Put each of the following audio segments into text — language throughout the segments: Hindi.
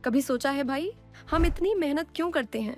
कभी सोचा है भाई, हम इतनी मेहनत क्यों करते हैं?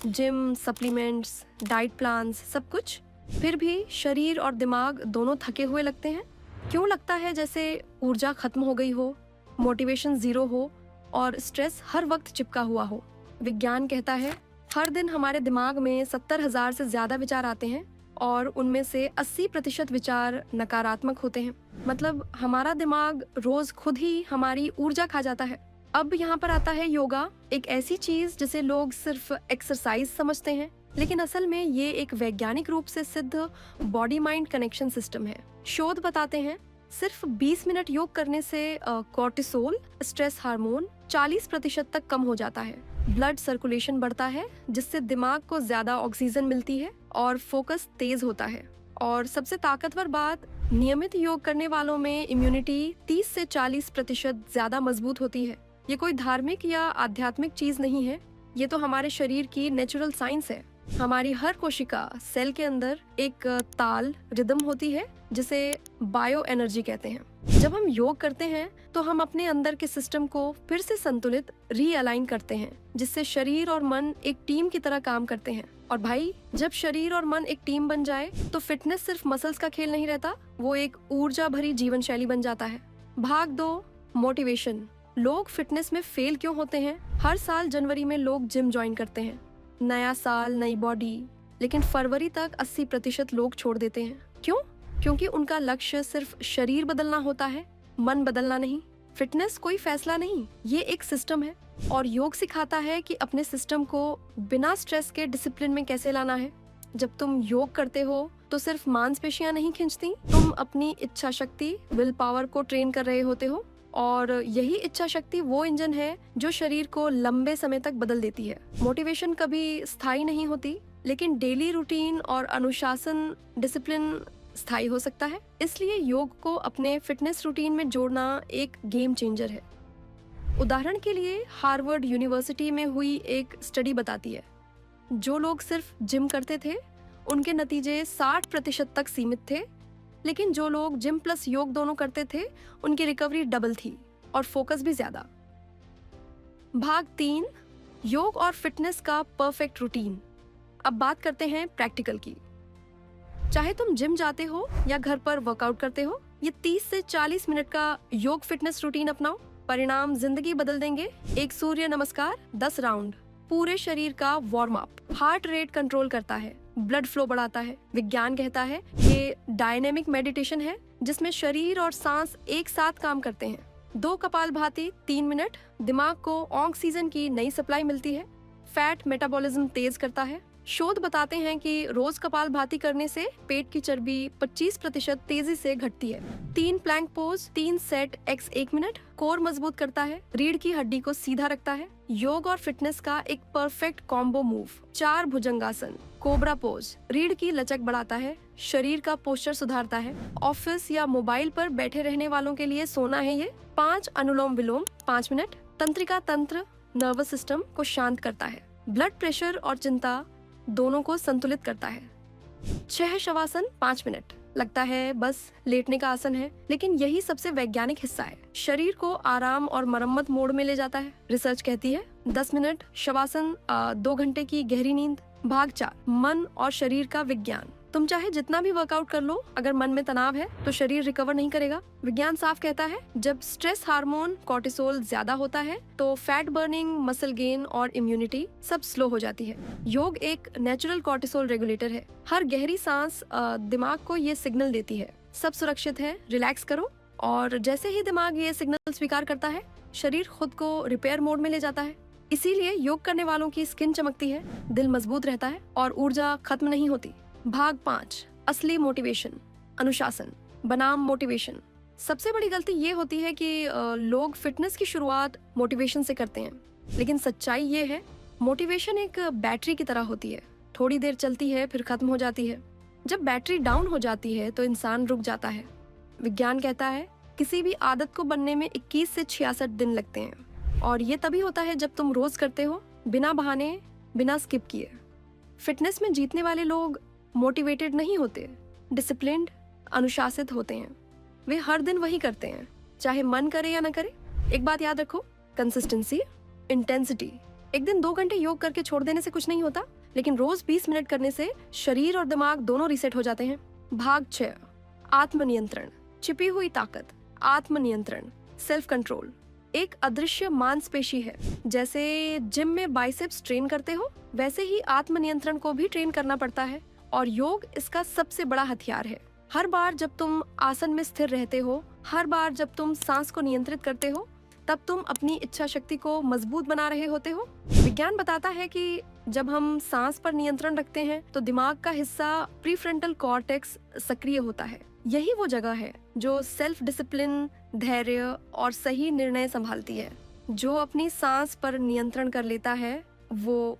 जिम, सप्लीमेंट्स, डाइट प्लान्स, सब कुछ, फिर भी शरीर और दिमाग दोनों थके हुए लगते हैं। क्यों लगता है जैसे ऊर्जा खत्म हो गई हो, मोटिवेशन जीरो हो और स्ट्रेस हर वक्त चिपका हुआ हो? विज्ञान कहता है हर दिन हमारे दिमाग में 70,000 से ज्यादा विचार आते हैं और उनमें से 80% विचार नकारात्मक होते हैं। मतलब हमारा दिमाग रोज खुद ही हमारी ऊर्जा खा जाता है। अब यहाँ पर आता है योगा, एक ऐसी चीज जिसे लोग सिर्फ एक्सरसाइज समझते हैं, लेकिन असल में ये एक वैज्ञानिक रूप से सिद्ध बॉडी माइंड कनेक्शन सिस्टम है। शोध बताते हैं सिर्फ 20 मिनट योग करने से कोर्टिसोल, स्ट्रेस हार्मोन 40% तक कम हो जाता है। ब्लड सर्कुलेशन बढ़ता है जिससे दिमाग को ज्यादा ऑक्सीजन मिलती है और फोकस तेज होता है। और सबसे ताकतवर बात, नियमित योग करने वालों में इम्यूनिटी 30 से 40% ज्यादा मजबूत होती है। ये कोई धार्मिक या आध्यात्मिक चीज नहीं है, ये तो हमारे शरीर की नेचुरल साइंस है। हमारी हर कोशिका, सेल के अंदर एक ताल, रिदम होती है जिसे बायो एनर्जी कहते हैं। जब हम योग करते हैं तो हम अपने अंदर के सिस्टम को फिर से संतुलित, रीअलाइन करते हैं, जिससे शरीर और मन एक टीम की तरह काम करते हैं। और भाई, जब शरीर और मन एक टीम बन जाए तो फिटनेस सिर्फ मसल्स का खेल नहीं रहता, वो एक ऊर्जा भरी जीवन शैली बन जाता है। भाग 2, मोटिवेशन। लोग फिटनेस में फेल क्यों होते हैं? हर साल जनवरी में लोग जिम ज्वाइन करते हैं, नया साल, नई बॉडी, लेकिन फरवरी तक 80% लोग छोड़ देते हैं। क्यों? क्योंकि उनका लक्ष्य सिर्फ शरीर बदलना होता है, मन बदलना नहीं। फिटनेस कोई फैसला नहीं, ये एक सिस्टम है और योग सिखाता है कि अपने सिस्टम को बिना स्ट्रेस के डिसिप्लिन में कैसे लाना है। जब तुम योग करते हो तो सिर्फ मांसपेशियां नहीं खिंचती, तुम अपनी इच्छा शक्ति, विल पावर को ट्रेन कर रहे होते हो और यही इच्छा शक्ति वो इंजन है जो शरीर को लंबे समय तक बदल देती है। मोटिवेशन कभी स्थायी नहीं होती, लेकिन डेली रूटीन और अनुशासन, डिसिप्लिन स्थायी हो सकता है। इसलिए योग को अपने फिटनेस रूटीन में जोड़ना एक गेम चेंजर है। उदाहरण के लिए हार्वर्ड यूनिवर्सिटी में हुई एक स्टडी बताती है, जो लोग सिर्फ जिम करते थे उनके नतीजे 60% तक सीमित थे, लेकिन जो लोग जिम प्लस योग दोनों करते थे उनकी रिकवरी डबल थी और फोकस भी ज्यादा। भाग 3, योग और फिटनेस का परफेक्ट रूटीन। अब बात करते हैं प्रैक्टिकल की। चाहे तुम जिम जाते हो या घर पर वर्कआउट करते हो, ये 30 से 40 मिनट का योग फिटनेस रूटीन अपनाओ, परिणाम जिंदगी बदल देंगे। एक सूर्य नमस्कार 10 राउंड, पूरे शरीर का warm up, heart rate control करता है, ब्लड फ्लो बढ़ाता है। विज्ञान कहता है ये डायनेमिक मेडिटेशन है जिसमें शरीर और सांस एक साथ काम करते हैं। 2 कपालभाति 3 मिनट, दिमाग को ऑक्सीजन की नई सप्लाई मिलती है, फैट मेटाबॉलिज्म तेज करता है। शोध बताते हैं कि रोज कपालभाति करने से पेट की चर्बी 25% तेजी से घटती है। 3 plank pose 3 set x 1 minute, core मजबूत करता है, रीढ़ की हड्डी को सीधा रखता है। योग और फिटनेस का एक परफेक्ट कॉम्बो मूव, 4 भुजंगासन, कोबरा पोज, रीढ़ की लचक बढ़ाता है, शरीर का पोस्चर सुधारता है। ऑफिस या मोबाइल पर बैठे रहने वालों के लिए सोना है ये। 5 अनुलोम विलोम 5 मिनट, तंत्रिका तंत्र नर्वस सिस्टम को शांत करता है, ब्लड प्रेशर और चिंता दोनों को संतुलित करता है। 6 शवासन 5 मिनट, लगता है बस लेटने का आसन है, लेकिन यही सबसे वैज्ञानिक हिस्सा है, शरीर को आराम और मरम्मत मोड में ले जाता है। रिसर्च कहती है 10 मिनट शवासन 2 घंटे की गहरी नींद। भाग 4, मन और शरीर का विज्ञान। तुम चाहे जितना भी वर्कआउट कर लो, अगर मन में तनाव है तो शरीर रिकवर नहीं करेगा। विज्ञान साफ कहता है जब स्ट्रेस हार्मोन कोर्टिसोल ज्यादा होता है तो फैट बर्निंग, मसल गेन और इम्यूनिटी सब स्लो हो जाती है। योग एक नेचुरल कोर्टिसोल रेगुलेटर है। हर गहरी सांस दिमाग को ये सिग्नल देती है सब सुरक्षित है, रिलैक्स करो। और जैसे ही दिमाग ये सिग्नल स्वीकार करता है, शरीर खुद को रिपेयर मोड में ले जाता है। इसीलिए योग करने वालों की स्किन चमकती है, दिल मजबूत रहता है और ऊर्जा खत्म नहीं होती। भाग 5, असली मोटिवेशन, अनुशासन बनाम मोटिवेशन। सबसे बड़ी गलती ये होती है कि लोग फिटनेस की शुरुआत मोटिवेशन से करते हैं, लेकिन सच्चाई ये है मोटिवेशन एक बैटरी की तरह होती है, थोड़ी देर चलती है फिर खत्म हो जाती है। जब बैटरी डाउन हो जाती है तो इंसान रुक जाता है। विज्ञान कहता है किसी भी आदत को बनने में 21 से 66 दिन लगते हैं और ये तभी होता है जब तुम रोज करते हो, बिना बहाने, बिना स्किप किए। फिटनेस में जीतने वाले लोग मोटिवेटेड नहीं होते, डिसिप्लिन्ड, अनुशासित होते हैं। वे हर दिन वही करते हैं, चाहे मन करे या न करे। एक बात याद रखो, कंसिस्टेंसी, इंटेंसिटी। एक दिन 2 घंटे योग करके छोड़ देने से कुछ नहीं होता, लेकिन रोज 20 मिनट करने से शरीर और दिमाग दोनों रीसेट हो जाते हैं। भाग 6, आत्मनियंत्रण। छिपी हुई ताकत, आत्मनियंत्रण, सेल्फ कंट्रोल एक अदृश्य मांसपेशी है। जैसे जिम में बाइसेप्स ट्रेन करते हो, वैसे ही आत्मनियंत्रण को भी ट्रेन करना पड़ता है, और योग इसका सबसे बड़ा हथियार है। हर बार जब तुम आसन में स्थिर रहते हो, हर बार जब तुम सांस को नियंत्रित करते हो, तब तुम अपनी इच्छा शक्ति को मजबूत बना रहे होते हो। विज्ञान बताता है कि जब हम सांस पर नियंत्रण रखते हैं तो दिमाग का हिस्सा प्रीफ्रंटल कॉर्टेक्स सक्रिय होता है। यही वो जगह है जो सेल्फ डिसिप्लिन, धैर्य और सही निर्णय संभालती है। जो अपनी सांस पर नियंत्रण कर लेता है वो